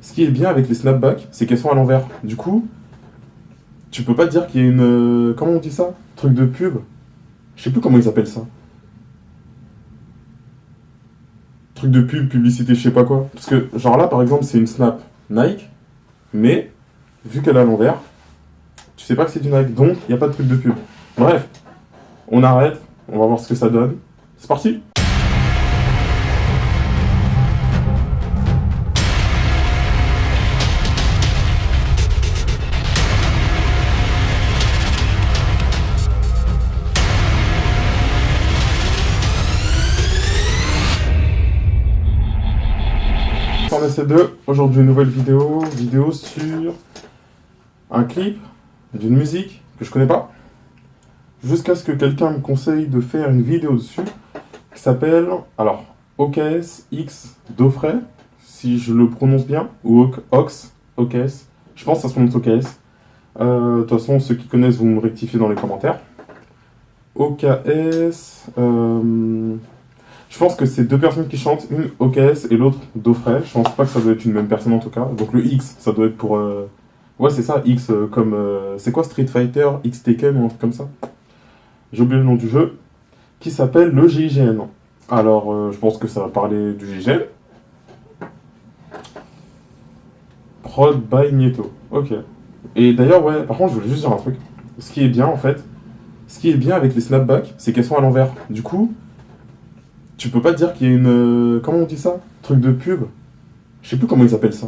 Ce qui est bien avec les snapbacks, c'est qu'elles sont à l'envers. Du coup, tu peux pas dire qu'il y a une... comment on dit ça? Truc de pub? Je sais plus comment ils appellent ça. Truc de pub, publicité, je sais pas quoi. Parce que, genre là, par exemple, c'est une snap Nike, mais, vu qu'elle est à l'envers, tu sais pas que c'est du Nike, donc il n'y a pas de truc de pub. Bref, on arrête, on va voir ce que ça donne. C'est parti! On essaie de, aujourd'hui une nouvelle vidéo sur un clip d'une musique que je connais pas, jusqu'à ce que quelqu'un me conseille de faire une vidéo dessus, qui s'appelle, alors, OKS X Dofray, si je le prononce bien, ou OKS, je pense que ça se prononce OKS. De toute façon, ceux qui connaissent, vous me rectifiez dans les commentaires. OKS... je pense que c'est deux personnes qui chantent, une OKS et l'autre Dofray. Je pense pas que ça doit être une même personne en tout cas. Donc le X, ça doit être pour... Ouais, c'est ça, X comme... c'est quoi Street Fighter, X Tekken ou un truc comme ça? J'ai oublié le nom du jeu. Qui s'appelle le GIGN. Alors, je pense que ça va parler du GIGN. Prod by Nieto. Ok. Et d'ailleurs, ouais, par contre, je voulais juste dire un truc. Ce qui est bien, en fait, ce qui est bien avec les snapbacks, c'est qu'elles sont à l'envers. Du coup... tu peux pas dire qu'il y a une... comment on dit ça? Truc de pub? Je sais plus comment ils appellent ça.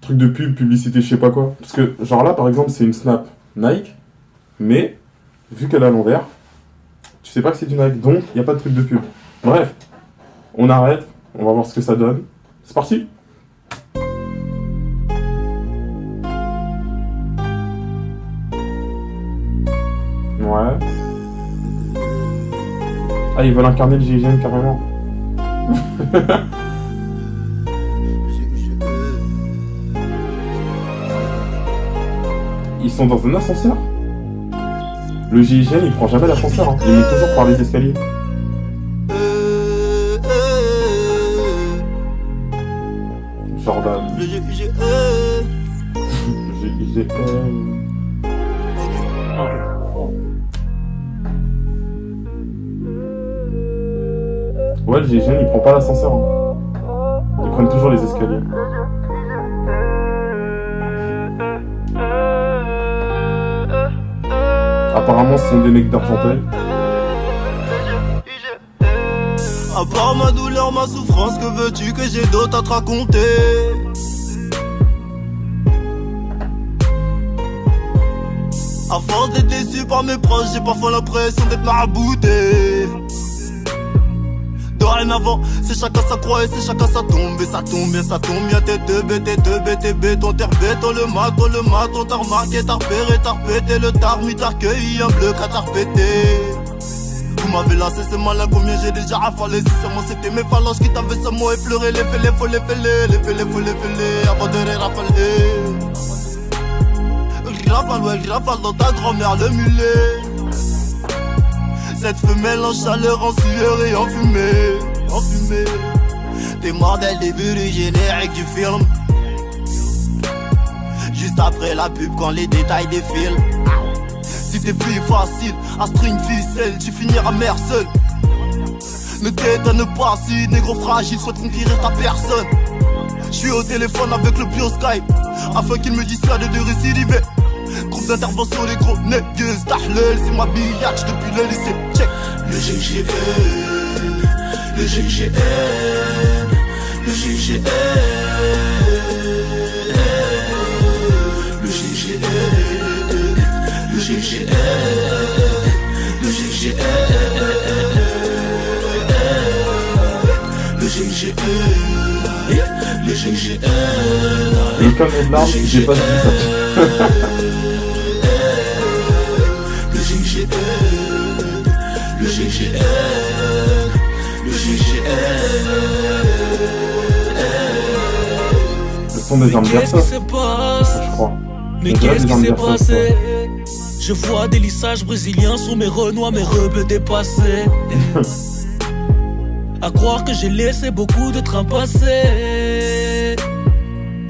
Truc de pub, publicité, je sais pas quoi. Parce que, genre là, par exemple, c'est une snap Nike, mais, vu qu'elle est à l'envers, tu sais pas que c'est du Nike, donc il n'y a pas de truc de pub. Bref, on arrête, on va voir ce que ça donne. C'est parti! Ouais. Ah, ils veulent incarner le GIGN carrément. Ils sont dans un ascenseur. Le GIGN, il prend jamais l'ascenseur, hein. Il monte toujours par les escaliers. Jordan. Le GIGN. Ouais, le GIGN, il prend pas l'ascenseur. Hein. Ils prennent toujours les escaliers. Apparemment, ce sont des mecs d'Argenteuil. À part ma douleur, ma souffrance, que veux-tu que j'ai d'autre à te raconter? À force d'être déçu par mes proches, j'ai parfois l'impression d'être marabouté. Dorénavant, c'est chacun sa croix et c'est chacun sa tombe. Et ça tombe bien, ça tombe bien, t'es deux béton, terre béton, le maton, t'as remarqué, t'as repéré, t'as repété, le tarmi, t'as recueilli un bleu qu'à t'as repété. Vous m'avez lassé, c'est malin, combien j'ai déjà rafalé. Si seulement c'était mes phalanges qui t'avaient ce mot effleuré. Les fêlés, faut les fêler, avant de les rafaler. Rafale dans ta grand-mère, le mulet. Cette femelle en chaleur, en sueur et en fumée. T'es mort dès le début du générique du film. Juste après la pub quand les détails défilent. Si t'es fille facile, à string ficelle, tu finiras mère seule. Ne t'étonne pas si négro fragile souhaite conquérir ta personne. J'suis au téléphone avec le bio Skype afin qu'il me dissuade de récidiver. Groupe d'intervention, les gros nègues, Tahlel, c'est ma billage depuis le lycée, check. Le GIGN, le GIGN, le GIGN, le GIGN, le GIGN, le GIGN, le GIGN, le GIGN. Et comme une larme, j'ai pas dit ça. Le GIGN, le GIGN. Ce sont des armes d'airsoft, je crois. Mais qu'est-ce qui s'est passé? Je vois des lissages brésiliens sur mes renois, mes rebeux dépassés. À croire que j'ai laissé beaucoup de trains passer.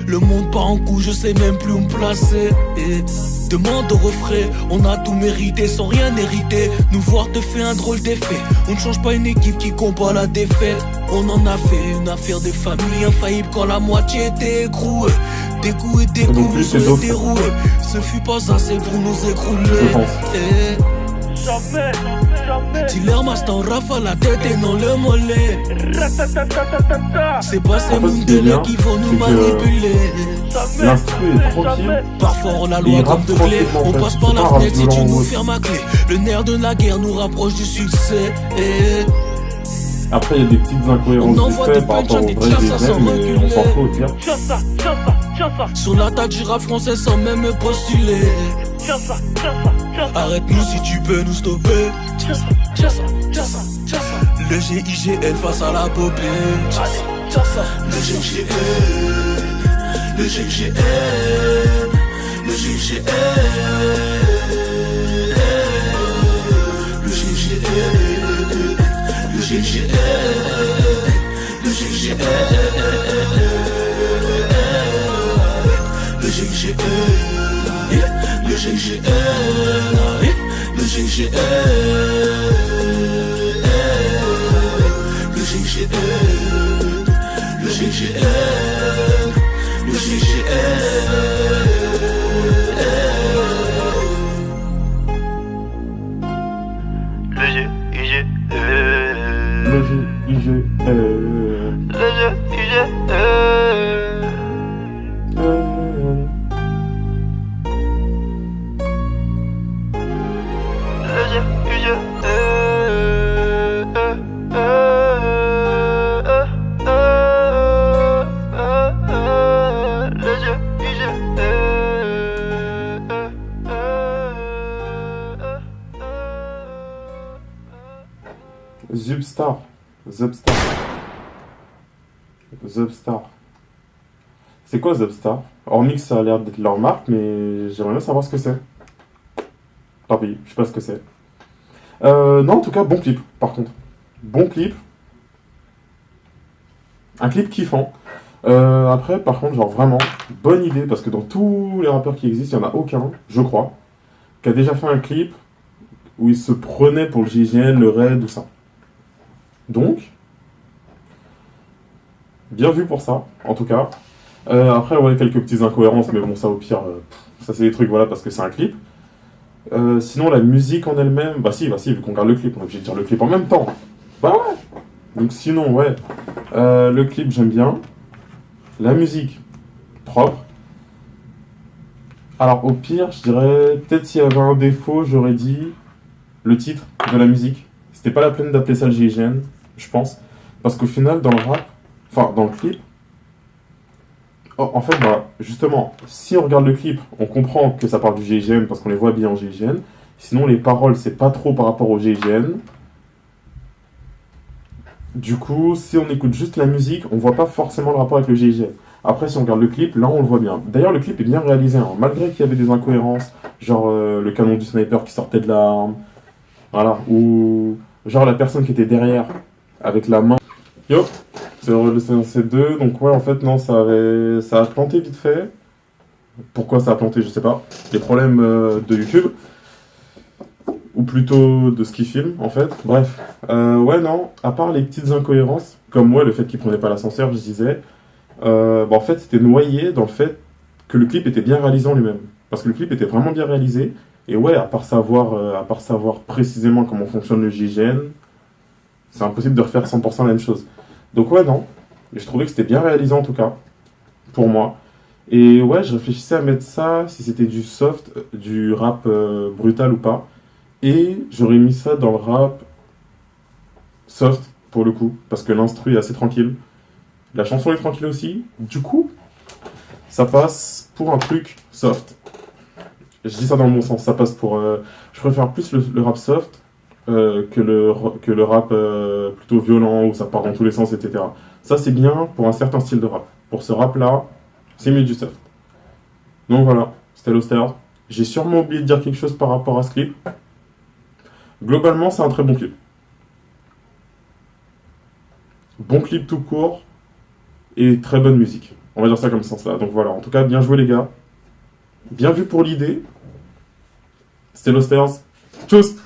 Le monde part en couille, je sais même plus où me placer. Et demande au refrain, on a tout mérité sans rien hériter. Nous voir te fait un drôle d'effet. On ne change pas une équipe qui combat la défaite. On en a fait une affaire de famille infaillible quand la moitié était écrouée. Des coups et des coups nous ont déroués. Ce fut pas assez pour nous écrouler. Jamais. Dealer master raf à la tête et non le mollet. C'est pas ces Mundele qui vont nous manipuler. L'instru est tranquille. Parfois on la loi comme de clé. On passe par la fenêtre si tu nous fermes à clé. Le nerf de la guerre nous rapproche du succès. Après il y a des petites incohérences du fait par rapport au vrai GGN, mais on s'en fout au pire. Sur la table du rap français sans même me postuler. Arrête-nous si tu peux nous stopper. Le GIGN face à la popée. Le GIGN, le GIGN, le GIGN, le GIGN, le GIGN, le GIGN, le GIGN, le GIGN, le GIGN, le GIGN, le GIGN, le Zubstar. C'est quoi Zubstar? Hormis que ça a l'air d'être leur marque, mais j'aimerais bien savoir ce que c'est. Tant pis, je sais pas ce que c'est. Non, en tout cas, bon clip, par contre. Bon clip. Un clip kiffant. Après, par contre, genre vraiment, bonne idée, parce que dans tous les rappeurs qui existent, il n'y en a aucun, je crois, qui a déjà fait un clip où il se prenait pour le GIGN, le raid, tout ça. Donc, bien vu pour ça, en tout cas. Après, ouais, quelques petites incohérences, mais bon, ça au pire, ça c'est des trucs, voilà, parce que c'est un clip. Sinon, la musique en elle-même, bah si, vu qu'on regarde le clip, on est obligé de dire le clip en même temps. Bah ouais. Donc sinon, ouais, le clip, j'aime bien. La musique, propre. Alors, au pire, je dirais, peut-être s'il y avait un défaut, j'aurais dit le titre de la musique. C'était pas la peine d'appeler ça le GIGN, je pense. Parce qu'au final, dans le rap, enfin, dans le clip, en fait, bah, justement, si on regarde le clip, on comprend que ça parle du GIGN parce qu'on les voit bien en GIGN. Sinon, les paroles, c'est pas trop par rapport au GIGN. Du coup, si on écoute juste la musique, on voit pas forcément le rapport avec le GIGN. Après, si on regarde le clip, là, on le voit bien. D'ailleurs, le clip est bien réalisé, hein, malgré qu'il y avait des incohérences, genre le canon du sniper qui sortait de l'arme, voilà, ou genre la personne qui était derrière, avec la main. Yo, c'est le C2, donc ouais, en fait, non, ça a planté vite fait. Pourquoi ça a planté, je sais pas. Des problèmes de YouTube. Ou plutôt de ce qu'il filme, en fait. Bref. Ouais, non, à part les petites incohérences, comme moi, le fait qu'il prenait pas l'ascenseur, je disais, en fait, c'était noyé dans le fait que le clip était bien réalisé en lui-même. Parce que le clip était vraiment bien réalisé. Et ouais, à part savoir précisément comment fonctionne le GIGN, c'est impossible de refaire 100% la même chose. Donc ouais, non. Je trouvais que c'était bien réalisé en tout cas, pour moi. Et ouais, je réfléchissais à mettre ça, si c'était du soft, du rap brutal ou pas. Et j'aurais mis ça dans le rap soft, pour le coup, parce que l'instru est assez tranquille. La chanson est tranquille aussi. Du coup, ça passe pour un truc soft. Je dis ça dans le bon sens, ça passe pour... je préfère plus le rap soft que le rap plutôt violent, où ça part dans tous les sens, etc. Ça, c'est bien pour un certain style de rap. Pour ce rap-là, c'est mieux du soft. Donc voilà, c'était l'Austère. J'ai sûrement oublié de dire quelque chose par rapport à ce clip. Globalement, c'est un très bon clip. bon clip tout court et très bonne musique. On va dire ça comme ce sens-là. Donc voilà, en tout cas, bien joué les gars. Bien vu pour l'idée. C'était Losters. Tchuss!